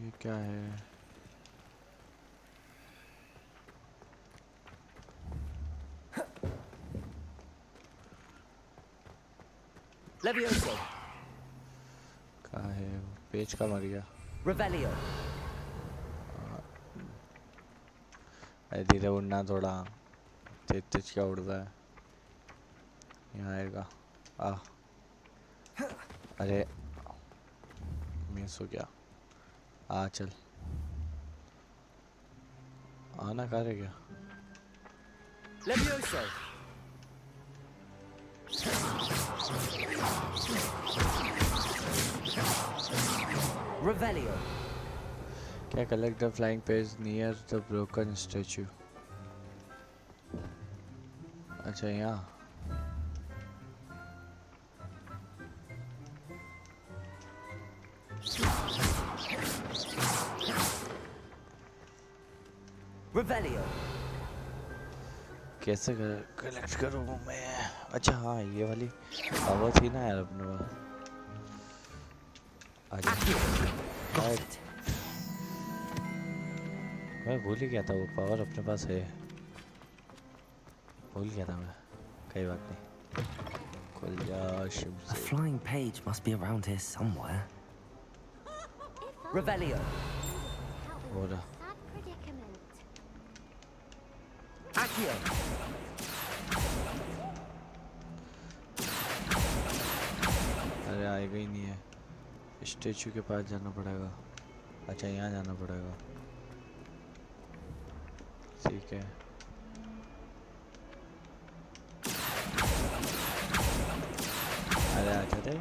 ये क्या है? Levioso. कहाँ है? पेज का मर गया. Revelio. अरे धीरे उड़ना थोड़ा. तेज तेज क्या उड़ता है? यहाँ आएगा. अरे मिस हो गया. चल. आना कहाँ रह गया? Levioso. Revelio. क्या? Collect the flying page near the broken statue. अच्छा यहाँ. Revelio. कैसे कलेक्ट करूँ मैं? अच्छा हाँ, ये वाली पावर थी ना यार अपने पास. मैं भूल ही गया था वो पावर अपने पास है. भूल गया था मैं. कोई बात नहीं. खुल जा शिव से. A flying page must be around here somewhere. Revelio. हो रहा. Accio. अरे आएगा ही नहीं है. स्टेचू के पास जाना पड़ेगा. अच्छा यहाँ जाना पड़ेगा. ठीक है. अरे आजा रे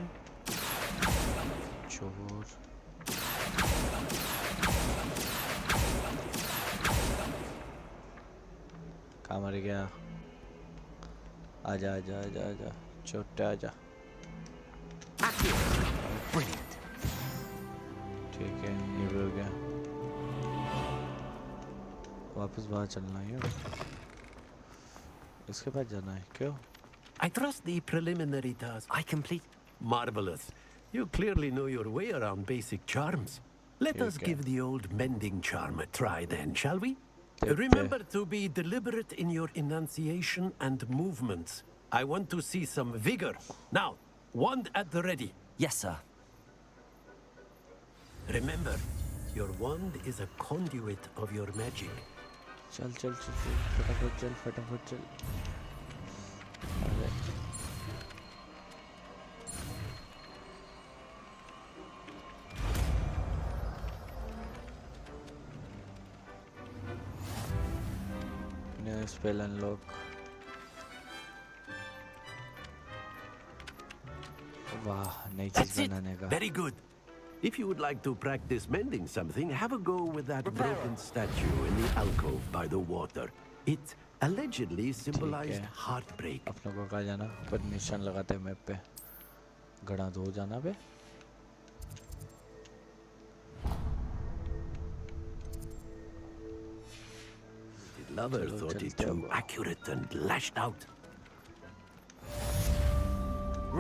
चोर. कहाँ मर गया? आजा आजा आजा आजा छोटे आजा. ठीक है, ये भी हो गया. वापस बाहर चलना है. इसके पास जाना है. क्यों? I trust the preliminary task. I complete. Marvelous. You clearly know your way around basic charms. Let us give the old mending charm a try then, shall we? Remember to be deliberate in your enunciation and movements. I want to see some vigor. Now, wand at the ready. Yes, sir. Remember, your wand is a conduit of your magic. चल चल चल फटाफट चल फटाफट चल. अरे new spell unlock. वाह, नई चीज बनाने का. Very good. If you would like to practice mending something, have a go with that broken statue in the alcove by the water. It allegedly symbolized heartbreak. अपनों को कहाँ जाना? पर निशान लगाते हैं मैप पे. गड़ा दो जाना बे. The lover thought it too accurate and lashed out.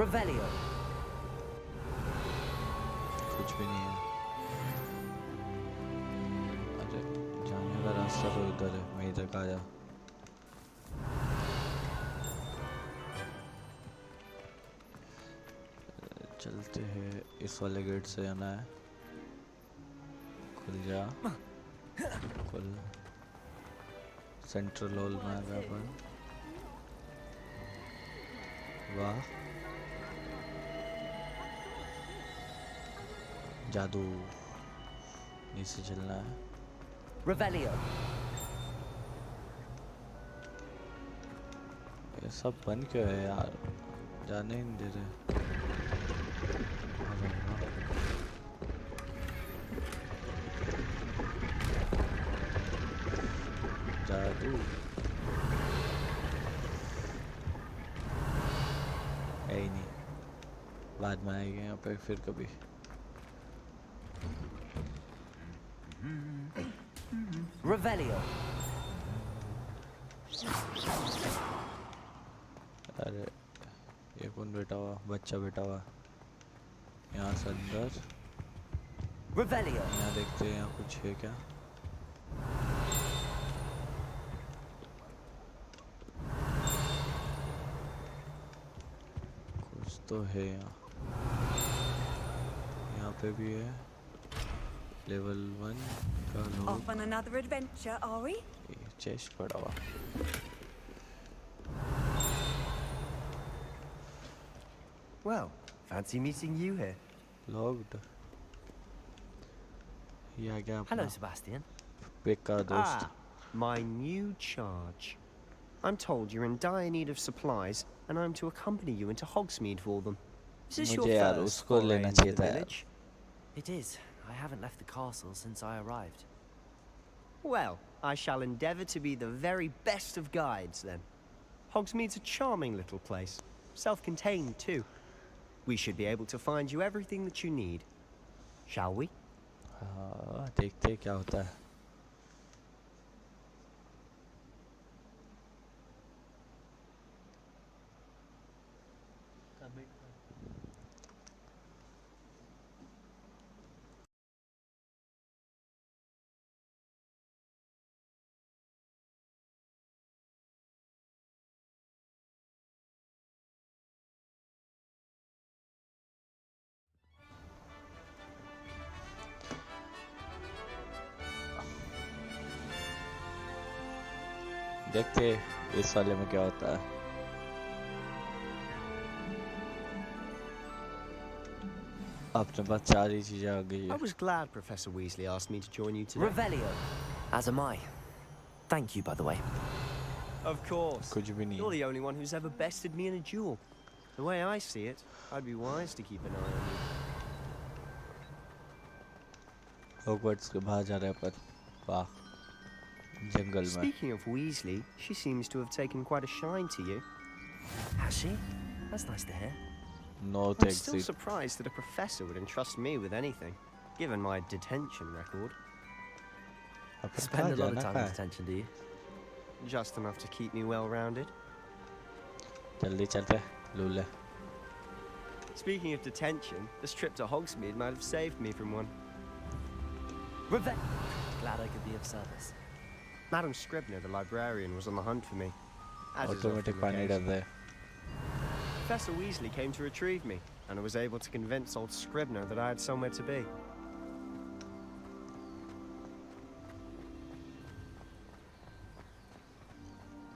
Revelio. कुछ भी नहीं है. अरे जाने का रास्ता तो इधर है. मैं इधर का आया. चलते हैं, इस वाले गेट से आना है। खुल जा, खुल। सेंट्रल हॉल में आ गया अपन। वाह, जादू। नीचे चलना है। Revelio. ये सब बंद क्यों है यार? जाने ही नहीं दे रहे। अरे वाह। जादू। है ही नहीं, बाद में आएंगे यहाँ पे फिर कभी। Revelio. अरे ये कौन बैठा हुआ? बच्चा बैठा हुआ यहाँ से अंदर। Revelio. यहाँ देखते हैं यहाँ कुछ है क्या। कुछ तो है यहाँ। यहाँ पे भी है। लेवल 1 का लोग। Off on another adventure, are we? Chest पड़ा हुआ। Well, fancy meeting you here. Logged. ये आ गया अपना Hello, Sebastian. पिक का दोस्त। Ah, my new charge. I'm told you're in dire need of supplies, and I'm to accompany you into Hogsmeade for them. Is this your मुझे यार first उसको foray लेना into चाहिए the था यार। village? It is. I haven't left the castle since I arrived. Well, I shall endeavour to be the very best of guides, then. Hogsmeade's a charming little place. Self-contained, too. We should be able to find you everything that you need. Shall we? हाँ, देखते हैं क्या होता है। देखते हैं इस वाले में क्या होता है। अपने पास 4 ही चीजें आ गई I है। was glad Professor Weasley asked me to join you today. Revelio. As am I. Thank you, by the way. Of course. कुछ भी नहीं। You're the only one who's ever bested me in a duel. The way I see it, I'd be wise to keep an eye on you. Hogwarts के बाहर जा रहे हैं अपन। वाह, जंगल में। Speaking of Weasley, she seems to have taken quite a shine to you. Has she? That's nice to hear. No I'm thanks. still surprised that a professor would entrust me with anything, given my detention record. Spend a lot of time in detention, do you? Just enough to keep me well-rounded. जल्दी चलते लूले। Speaking of detention, this trip to Hogsmeade might have saved me from one. Glad I could be of service. Madam Scribner, the librarian, was on the hunt for me. As is often Automatic the पानी case. डाल दे। Professor Weasley came to retrieve me, and I was able to convince old Scribner that I had somewhere to be.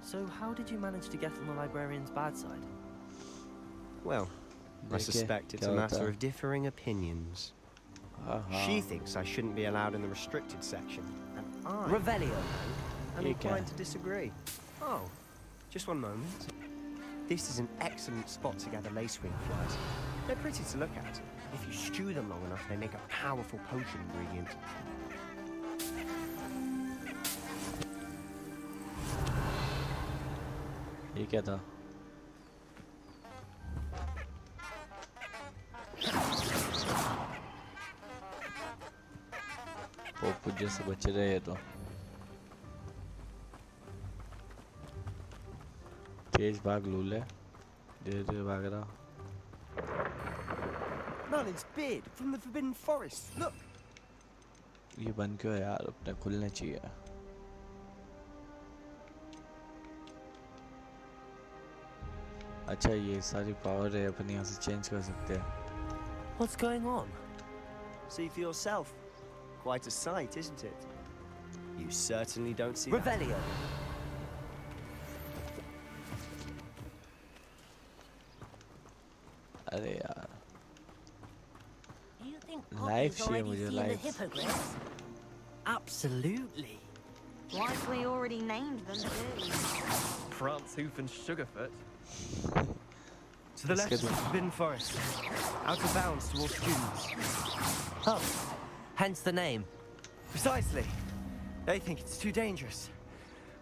So how did you manage to get on the librarian's bad side? Well, I suspect it's a matter of differing opinions. She thinks I shouldn't be allowed in the restricted section, and I Revelio. am inclined to disagree. Oh, just one moment. This is an excellent spot to gather lacewing flies. They're pretty to look at. If you stew them long enough, they make a powerful potion ingredient. ये क्या था? पोपू जैसे बच रहे हैं तो तेज भाग लूले, धीरे धीरे भाग रहा। Merlin's beard from the Forbidden Forest. Look. ये बंद क्यों है यार? अपने खुलने चाहिए। अच्छा, ये सारी पावर है अपन यहाँ से चेंज कर सकते हैं। What's going on? See for yourself. Quite a sight, isn't it? You certainly don't see Revelio. अरे यार You think Life Poppy's already मुझे seen the life. hippogriffs? Absolutely. Like we already named them too. Prance, Hoof, and Sugarfoot. To the left of the Forbidden Forest. Out of bounds towards students. Oh, hence the name. Precisely. They think it's too dangerous.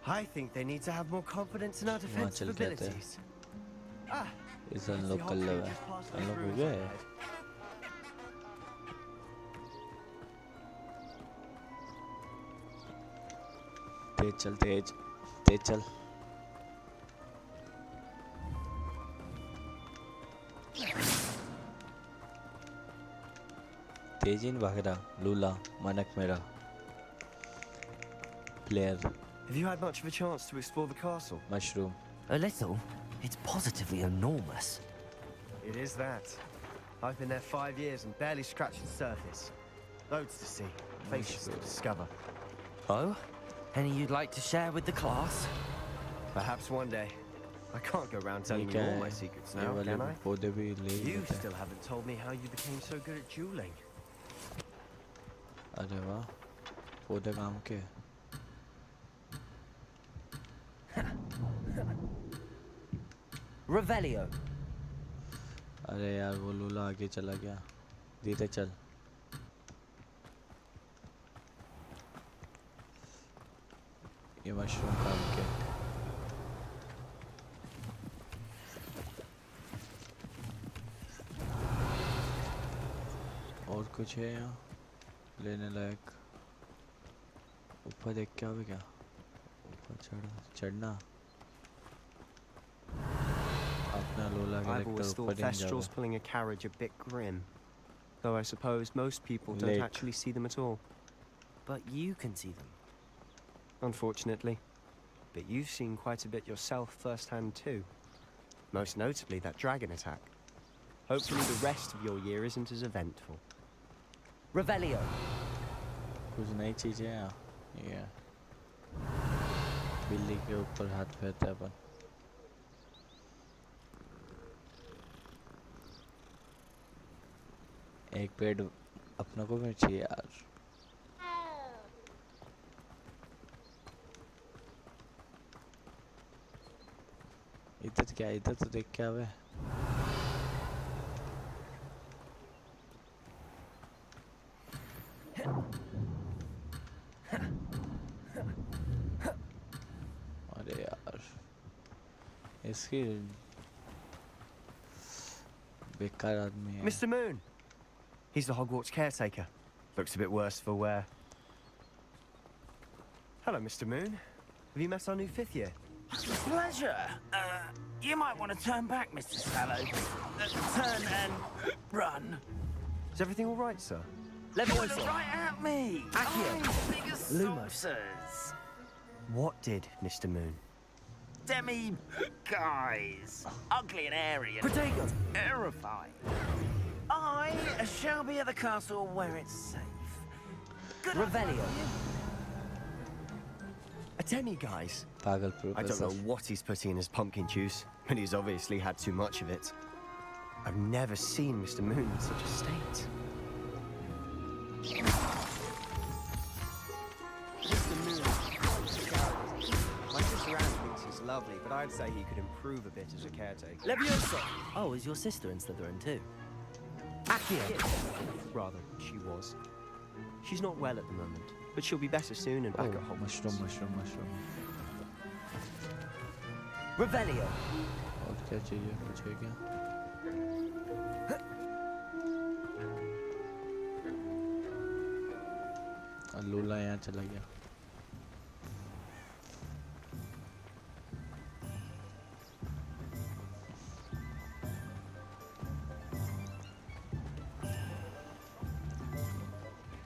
I think they need to have more confidence in our defensive चलते रहते हैं। abilities. Ah, इसे unlock कर लो है unlock हो गया है तेज चल तेज तेज चल तेजिन भागरा लूला मनक मेरा player have you had much of a chance to explore the castle? mushroom A little. It's positively enormous. It is that. I've been there 5 years and barely scratched the surface. Loads to see, faces to discover. Oh? Any you'd like to share with the class? Perhaps one day. I can't go around telling you all my secrets now, can I? You still haven't told me how you became so good at dueling. अरे वाह पौधे काम के Revelio. अरे यार वो लूला आगे चला गया दीते चल ये मशरूम काम के और कुछ है यहाँ लेने लायक ऊपर देख क्या हो क्या ऊपर चढ़ना I've always thought Thestrals pulling a carriage a bit grim. Though I suppose most people don't actually see them at all. But you can see them. Unfortunately. But you've seen quite a bit yourself firsthand too. Most notably that dragon attack. Hopefully the rest of your year isn't as eventful. Revelio. कुछ नई चीजें हैं ये बिल्ली के ऊपर हाथ फेरते हैं अपन एक पेड़ अपना को भी चाहिए यार इधर क्या इधर तो देख क्या है अरे यार इसकी बेकार आदमी है Mr. Moon. He's the Hogwarts caretaker. Looks a bit worse for wear. Hello, Mr. Moon. Have you met our new 5th year? Pleasure. You might want to turn back, Mr. Sallow. Turn and run. Is everything all right, sir? Point right at me. Biggest Lumos. saucers. What did Mr. Moon? Demi guys. Ugly and airy and Potato. terrifying. I shall be at the castle where it's safe. Good Revelio. A demi-guise? Pagal I don't know what he's putting in his pumpkin juice, but he's obviously had too much of it. I've never seen Mr. Moon in such a state. Mr. Moon. My sister Anne thinks he's lovely, but I'd say he could improve a bit as a caretaker. Leviosa. Oh, is your sister in Slytherin too? Accio. Rather, she was. She's not well at the moment, but she'll be better soon and back at home. mushroom Revelio. और क्या चाहिए कुछ है क्या लूला यहाँ चला गया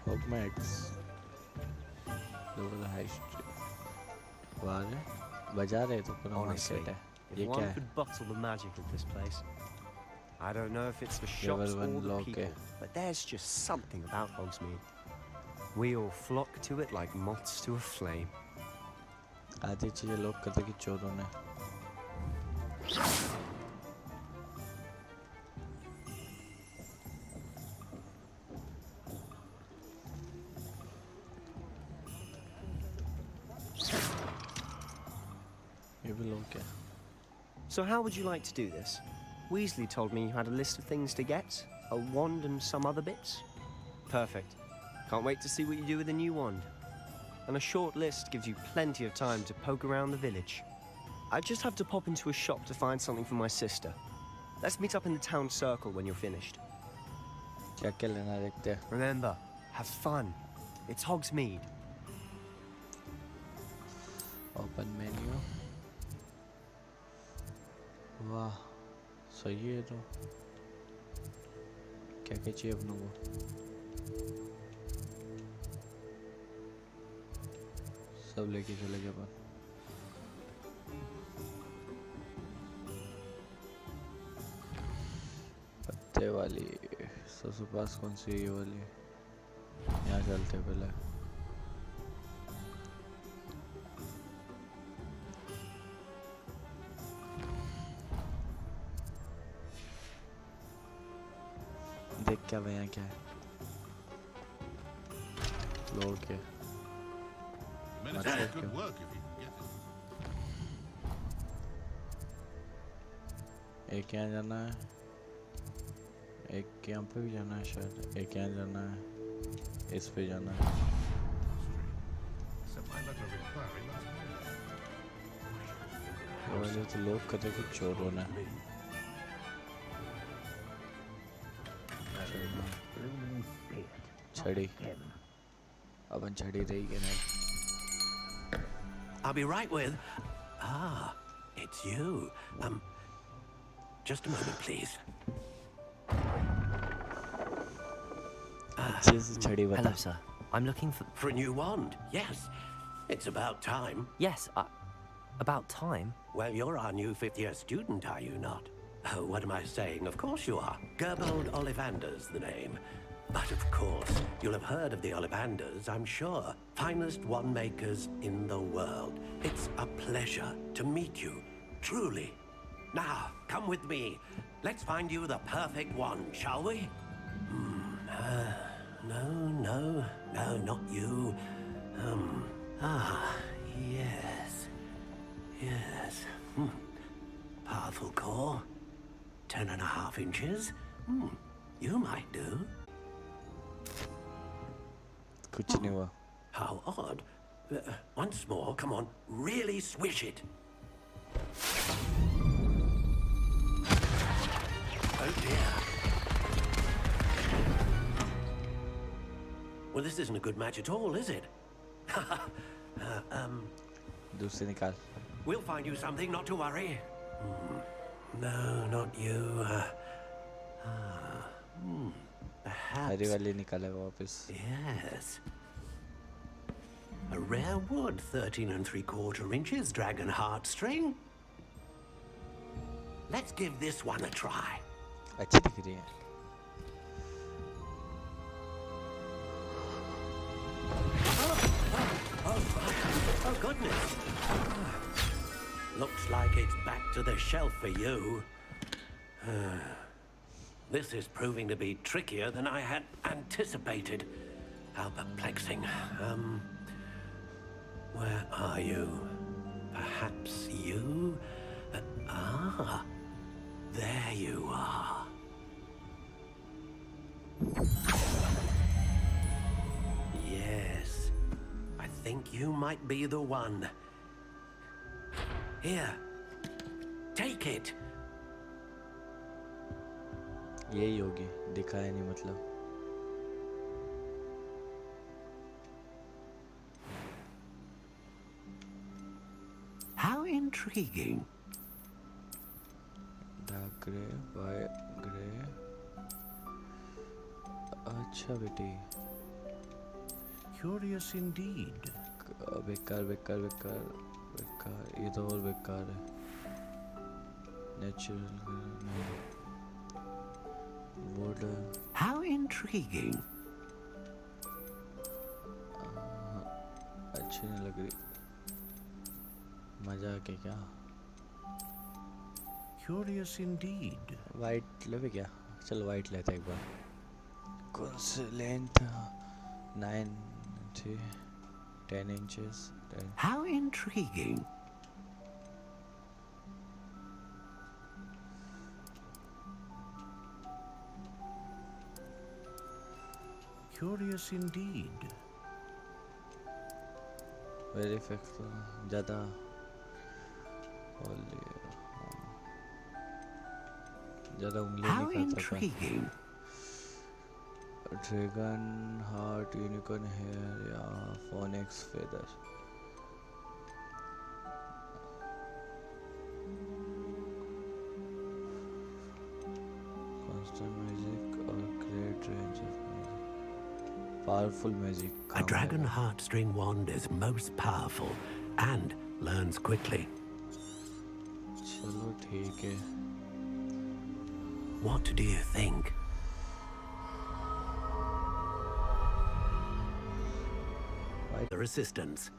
Hogwarts High Street बाहर है बाजार है तो पूरा Honestly, मार्केट है if ये क्या one है could bottle the magic of this place, I don't know if it's the shops Level or 1 the lock people, but there's just something about Hogsmeade. We all flock to it like moths to a flame. आधी चीजें lock कर दी कि चोरों ने। ये भी lock है। So how would you like to do this? Weasley told me you had a list of things to get, a wand and some other bits. Perfect. Can't wait to see what you do with the new wand. And a short list gives you plenty of time to poke around the village. I just have to pop into a shop to find something for my sister. Let's meet up in the town circle when you're finished. क्या लेना देखते हैं। Remember, have fun. It's Hogsmeade. Open menu. वाह, सही है तो। क्या चाहिए अपनों को? सब लेके चले गए अपन। पत्ते वाली सबसे पास कौन सी ये वाली? यहाँ चलते पहले। देख क्या भैया क्या है? लोग क्या? Good work if you can get it. एक यहाँ जाना है, एक यहाँ पे भी जाना है शायद, एक यहाँ जाना है, इस पे जाना है। वैसे तो लोग कहते कि चोरों ने। छड़ी, अपन छड़ी रही कि नहीं? I'll be right with... Ah, it's you. Just a moment, please. Hello, sir. I'm looking for... For a new wand, yes. It's about time. Yes, about time? Well, you're our new fifth-year student, are you not? Oh, what am I saying? Of course you are. Gerbold Ollivander's the name. But of course, you'll have heard of the Ollivanders, I'm sure. Finest wand makers in the world. It's a pleasure to meet you, truly. Now, come with me. Let's find you the perfect wand, shall we? No, not you. Yes. Powerful core. 10.5 inches. You might do. कुछ नहीं हुआ। How odd. Once more, come on, really swish it. Oh dear. Well, this isn't a good match at all, is it? दूसरे निकाल। We'll find you something, not to worry. No, not you. Perhaps... हरी वाली निकालेगा वापस। Yes. A rare wood, 13 3/4 inches, dragon heartstring. Let's give this one a try. अच्छी दिख रही है। Oh goodness. Looks like it's back to the shelf for you. This is proving to be trickier than I had anticipated. How perplexing. Where are you? Perhaps you? There you are. Yes, I think you might be the one. Here, take it. यही होगी, दिखाया नहीं मतलब। How intriguing. Dark grey, white grey. अच्छा बेटी। Curious indeed. बेकार बेकार बेकार बेकार, ये तो और बेकार है। Natural नहीं। wood How intriguing. अच्छी नहीं लग रही मजा के क्या Curious indeed. वाइट लेवे क्या चल वाइट लेते एक बार कौन से लेंथ 9 थी 10 inches 10 How intriguing. Curious indeed. Very effect ज़्यादा ज़्यादा उंगली How नहीं खाता intriguing. Dragon heart unicorn hair या फोनिक्स फेदर कांस्टेंट म्यूजिक और great range of music powerful music A dragon heartstring wand is most powerful and learns quickly. चलो ठीक है What do you think? Their assistants.